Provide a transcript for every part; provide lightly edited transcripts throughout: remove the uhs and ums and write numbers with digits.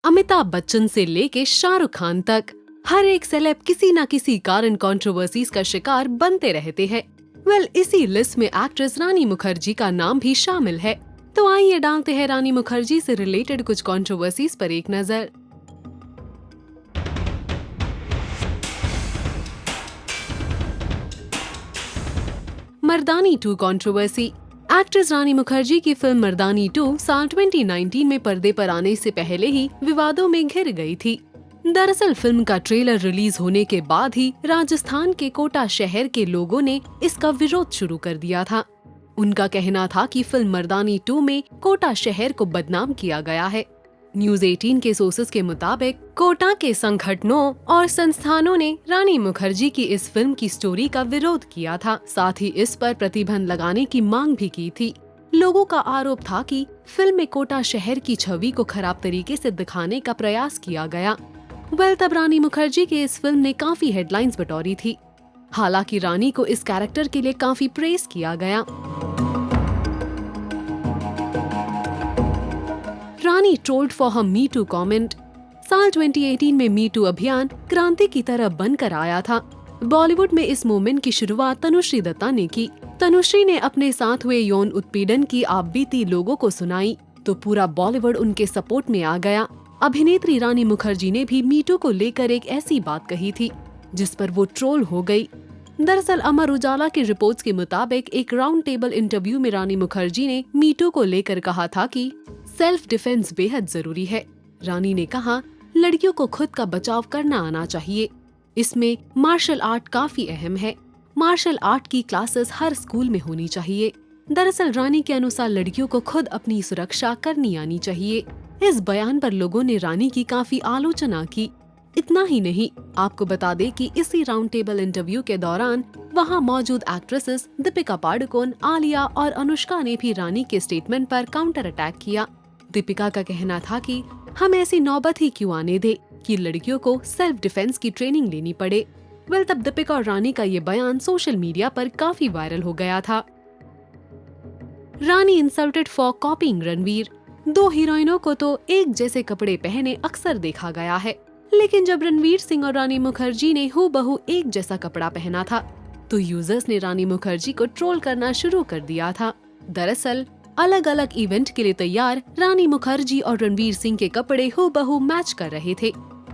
अमिताभ बच्चन से लेके शाहरुख खान तक हर एक सेलेब किसी न किसी कारण कंट्रोवर्सीज का शिकार बनते रहते हैं। इसी लिस्ट में एक्ट्रेस रानी मुखर्जी का नाम भी शामिल है। तो आइए डालते हैं रानी मुखर्जी से रिलेटेड कुछ कंट्रोवर्सीज पर एक नजर। मर्दानी 2 कंट्रोवर्सी। एक्ट्रेस रानी मुखर्जी की फिल्म मर्दानी 2 साल 2019 में पर्दे पर आने से पहले ही विवादों में घिर गई थी। दरअसल फिल्म का ट्रेलर रिलीज होने के बाद ही राजस्थान के कोटा शहर के लोगों ने इसका विरोध शुरू कर दिया था। उनका कहना था कि फिल्म मर्दानी 2 में कोटा शहर को बदनाम किया गया है। न्यूज 18 के सोर्सेज के मुताबिक कोटा के संगठनों और संस्थानों ने रानी मुखर्जी की इस फिल्म की स्टोरी का विरोध किया था, साथ ही इस पर प्रतिबंध लगाने की मांग भी की थी। लोगों का आरोप था कि फिल्म में कोटा शहर की छवि को खराब तरीके से दिखाने का प्रयास किया गया। तब रानी मुखर्जी के इस फिल्म ने काफी हेडलाइंस बटोरी थी। हालांकि रानी को इस कैरेक्टर के लिए काफी प्रेज किया गया। Rani trolled for her me too comment. साल 2018 में मी टू अभियान क्रांति की तरह बनकर आया था। बॉलीवुड में इस मूवमेंट की शुरुआत तनुश्री दत्ता ने की। तनुश्री ने अपने साथ हुए यौन उत्पीड़न की आप बीती लोगों को सुनाई तो पूरा बॉलीवुड उनके सपोर्ट में आ गया। अभिनेत्री रानी मुखर्जी ने भी मी टू को लेकर एक ऐसी बात कही थी जिस पर वो ट्रोल हो गई। दरअसल अमर उजाला की रिपोर्ट्स के मुताबिक एक राउंड टेबल इंटरव्यू में रानी मुखर्जी ने मी टू को लेकर कहा था कि सेल्फ डिफेंस बेहद जरूरी है। रानी ने कहा, लड़कियों को खुद का बचाव करना आना चाहिए। इसमें मार्शल आर्ट काफी अहम है। मार्शल आर्ट की क्लासेस हर स्कूल में होनी चाहिए। दरअसल रानी के अनुसार लड़कियों को खुद अपनी सुरक्षा करनी आनी चाहिए। इस बयान पर लोगों ने रानी की काफी आलोचना की। इतना ही नहीं, आपको बता दें कि इसी राउंड टेबल इंटरव्यू के दौरान वहां मौजूद एक्ट्रेसेस दीपिका पादुकोण, आलिया और अनुष्का ने भी रानी के स्टेटमेंट पर काउंटर अटैक किया। दीपिका का कहना था कि हम ऐसी नौबत ही क्यों आने दे कि लड़कियों को सेल्फ डिफेंस की ट्रेनिंग लेनी पड़े। तब दीपिका और रानी का ये बयान सोशल मीडिया पर काफी वायरल हो गया था। रानी इंसल्टेड फॉर कॉपिंग रणवीर। 2 हीरोइनों को तो एक जैसे कपड़े पहने अक्सर देखा गया है, लेकिन जब रणवीर सिंह और रानी मुखर्जी ने हूबहू एक जैसा कपड़ा पहना था तो यूजर्स ने रानी मुखर्जी को ट्रोल करना शुरू कर दिया था। दरअसल अलग अलग इवेंट के लिए तैयार रानी मुखर्जी और रणवीर सिंह के कपड़े हूबहू मैच कर रहे थे।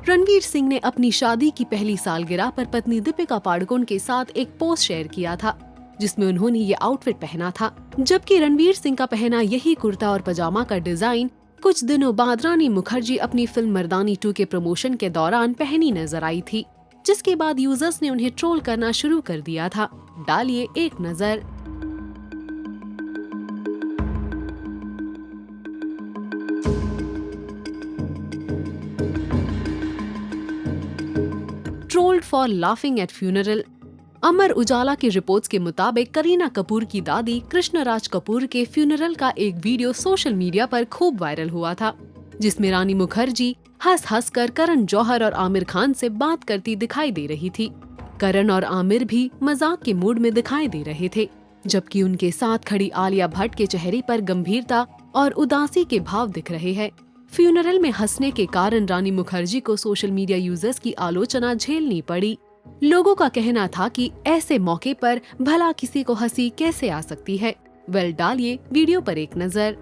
रणवीर सिंह ने अपनी शादी की पहली सालगिरह पर पत्नी दीपिका पादुकोण के साथ एक पोस्ट शेयर किया था जिसमें उन्होंने ये आउटफिट पहना था, जबकि रणवीर सिंह का पहना यही कुर्ता और पजामा का डिजाइन कुछ दिनों बाद रानी मुखर्जी अपनी फिल्म मर्दानी 2 के प्रमोशन के दौरान पहनी नजर आई थी, जिसके बाद यूजर्स ने उन्हें ट्रोल करना शुरू कर दिया था। डालिए एक नजर। Trolled for laughing at funeral. Amar Ujala की रिपोर्ट्स के मुताबिक करीना कपूर की दादी कृष्णराज कपूर के फ्यूनरल का एक वीडियो सोशल मीडिया पर खूब वायरल हुआ था, जिसमें रानी मुखर्जी हंस कर करण जौहर और आमिर खान से बात करती दिखाई दे रही थी। करण और आमिर भी मजाक के मूड में दिखाई दे रहे थे, जबकि उनके साथ खड़ी आलिया भट्ट के चेहरे पर गंभीरता और उदासी के भाव दिख रहे हैं। फ्यूनरल में हंसने के कारण रानी मुखर्जी को सोशल मीडिया यूजर्स की आलोचना झेलनी पड़ी। लोगों का कहना था कि ऐसे मौके पर भला किसी को हंसी कैसे आ सकती है। डालिए वीडियो पर एक नजर।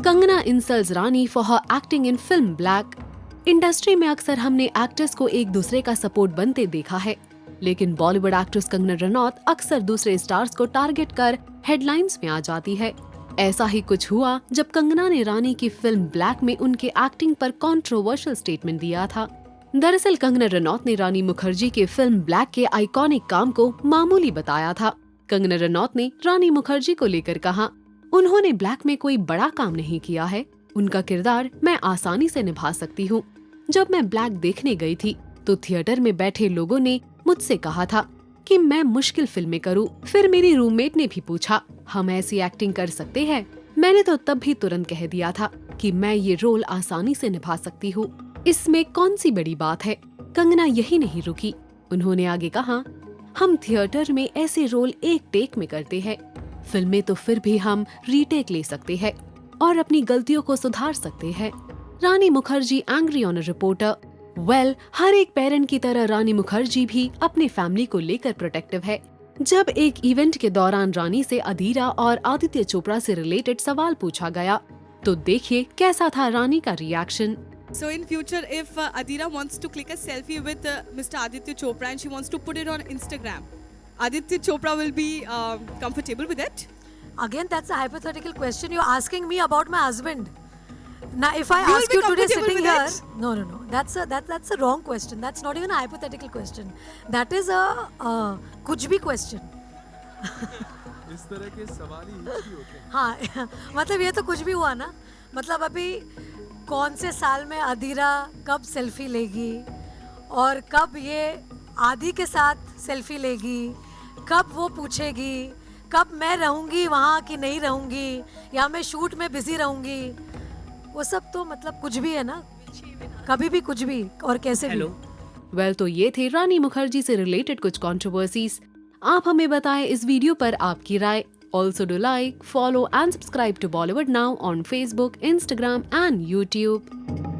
Kangana insults Rani for her acting in film black. Industry में अक्सर हमने एक्टर्स को एक दूसरे का सपोर्ट बनते देखा है, लेकिन बॉलीवुड एक्ट्रेस कंगना रनौत अक्सर दूसरे स्टार्स को टारगेट कर हेडलाइंस में आ जाती है। ऐसा ही कुछ हुआ जब कंगना ने रानी की फिल्म ब्लैक में उनके एक्टिंग पर कंट्रोवर्शियल स्टेटमेंट दिया था। दरअसल कंगना रनौत ने रानी मुखर्जी के फिल्म ब्लैक के आइकॉनिक काम को मामूली बताया था। कंगना रनौत ने रानी मुखर्जी को लेकर कहा, उन्होंने ब्लैक में कोई बड़ा काम नहीं किया है, उनका किरदार मैं आसानी से निभा सकती हूँ। जब मैं ब्लैक देखने गई थी तो थिएटर में बैठे लोगों ने मुझसे कहा था कि मैं मुश्किल फिल्में करूँ। फिर मेरी रूममेट ने भी पूछा, हम ऐसी एक्टिंग कर सकते हैं? मैंने तो तब भी तुरंत कह दिया था कि मैं ये रोल आसानी से निभा सकती हूँ, इसमें कौन सी बड़ी बात है। कंगना यही नहीं रुकी, उन्होंने आगे कहा, हम थिएटर में ऐसे रोल एक टेक में करते हैं, फिल्में तो फिर भी हम रीटेक ले सकते हैं और अपनी गलतियों को सुधार सकते हैं। Rani Mukherjee angry on a reporter. Well, हर एक पेरेंट की तरह रानी मुखर्जी भी अपने फैमिली को लेकर प्रोटेक्टिव है। जब एक इवेंट के दौरान रानी से अधीरा और आदित्य चोपड़ा से रिलेटेड सवाल पूछा गया, तो देखिए कैसा था रानी का reaction. So in future, if Adira wants to click a selfie with Mr. Aditya Chopra and she wants to put it on Instagram, Aditya Chopra will be comfortable with it? Again, that's a hypothetical question. You're asking me about my husband. Now, if I You will ask be you today comfortable sitting with here, it? no. That's a wrong question. That's not even a hypothetical question. That is a कुछ भी question. इस तरह के सवाल ही कुछ भी होते हैं। हाँ मतलब ये तो कुछ भी हुआ ना। मतलब अभी कौन से साल में अधीरा कब सेल्फी लेगी और कब ये आदि के साथ सेल्फी लेगी, कब वो पूछेगी कब मैं रहूँगी वहाँ कि नहीं रहूँगी या मैं शूट में बिजी रहूँगी, वो सब तो मतलब कुछ भी है ना, कभी भी कुछ भी और कैसे भी। वेल, तो ये थे रानी मुखर्जी से रिलेटेड कुछ कंट्रोवर्सीज। आप हमें बताएं इस वीडियो पर आपकी राय। Also do like, follow and subscribe to Bollywood now on Facebook, Instagram and YouTube.